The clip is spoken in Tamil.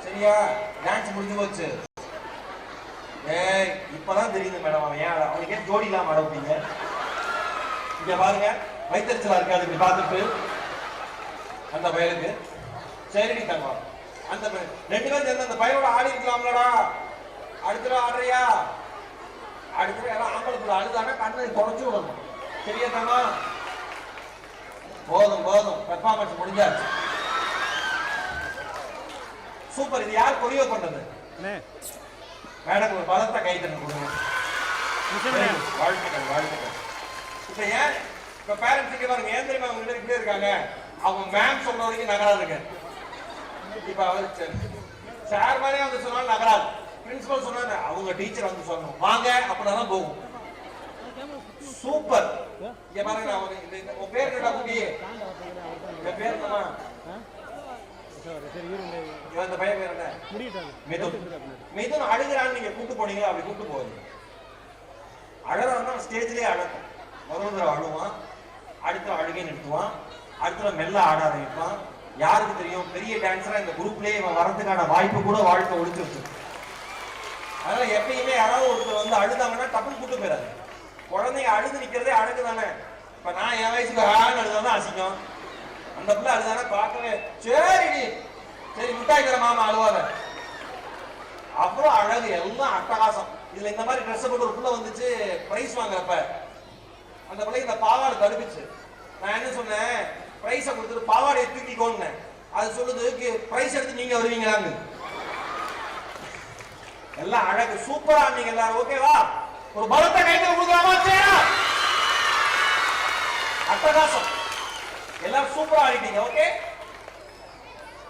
சரியா? டான்ஸ் முடிஞ்சு போச்சு. ஏய், இப்பதான் தெரியுது மேடம் அவன் ஏன் அவனுக்கு ஏன் ஜோடி இல்லாம ஆடப்பீங்க? இங்க பாருங்க, வைத்தறிச்சலா இருக்காது இப்படி பார்த்துட்டு அந்த பயலுக்கு. சரி தங்கம், அந்த ரெண்டு பேரும் சேர்ந்து அந்த பையனோட ஆடி இருக்கலாம்லடா. அடுத்த ஆடுறியா? அடுத்த எல்லாம் ஆம்பளை அழுதானா கண்ணை தொடச்சு விடணும். சரியா தங்கம்? போதும் போதும், பெர்ஃபார்மன்ஸ் முடிஞ்சாச்சு. சூப்பர். இது யார் கொரியோ பண்ணது? மேடம் ஒரு பலத்தை கைத்தறி கொடுங்க. வாழ்த்துக்கள் வாழ்த்துக்கள். இப்ப ஏன் இப்ப பேரண்ட்ஸ் இங்க பாருங்க, ஏன் தெரியுமா அவங்க இப்படி இருக்காங்க? அவங்க மேம் சொல்ற வரைக்கும் நகராதுங்க. இப்ப அவர் சார் மாதிரியே வந்து சொன்னாலும் நகராது. பிரின்சிபல் சொன்னாங்க அவங்க டீச்சர் வந்து சொல்லணும் வாங்க அப்படிதான் போகும். சூப்பர். இங்க பாருங்க, உங்க பேர் என்னடா குட்டி? என் பேர் என்னமா? இந்த பையன் பேர் என்ன? மிதுன். மிதுன் அழுகிறான்னு நீங்க கூட்டு போனீங்க, அப்படி கூட்டு போகுது. அழறா ஸ்டேஜ்லயே அழகும். முதல்ல அழுவான், அடுத்த அழுகை நிறுத்துவான், அடுத்த மெல்ல ஆட ஆரம்பிப்பான். யாருக்கு தெரியும், பெரிய டான்ஸரா இந்த குரூப்லயே இவன் வரதுக்கான வாய்ப்பு கூட வாழ்க்கை ஒழிச்சிருச்சு. அதனால எப்பயுமே யாராவது ஒருத்தர் வந்து அழுதாங்கன்னா டப்புன்னு கூட்டு போயிடாது. குழந்தைங்க அழுது நிக்கிறதே அழகு தானே. இப்ப நான் என் வயசுக்கு அழுதாதான் அசிங்கம். அந்த பிள்ளை அழுதானா பார்க்கவே சரி சரி முட்டாய் தர மாமா அழுவாத. அப்புறம் அழகு எல்லாம் அட்டகாசம். இதுல இந்த மாதிரி ட்ரெஸ் போட்டு ஒரு பிள்ளை வந்துச்சு பிரைஸ் வாங்குறப்ப, அந்த பிள்ளை இந்த பாவாடை தடுப்பிச்சு. நான் என்ன சொன்னேன், பிரைஸை கொடுத்துட்டு பாவாடையை தூக்கிக்கோங்க. அது சொல்லுது பிரைஸ் எடுத்து நீங்க வருவீங்களாங்க. எல்லாம் அழகு சூப்பரா நீங்க எல்லாரும் ஓகேவா? ஒரு பலத்தை கைது கொடுக்கலாமா? அட்டகாசம். எல்லாரும் சூப்பரா ஆடிட்டீங்க. ஓகே.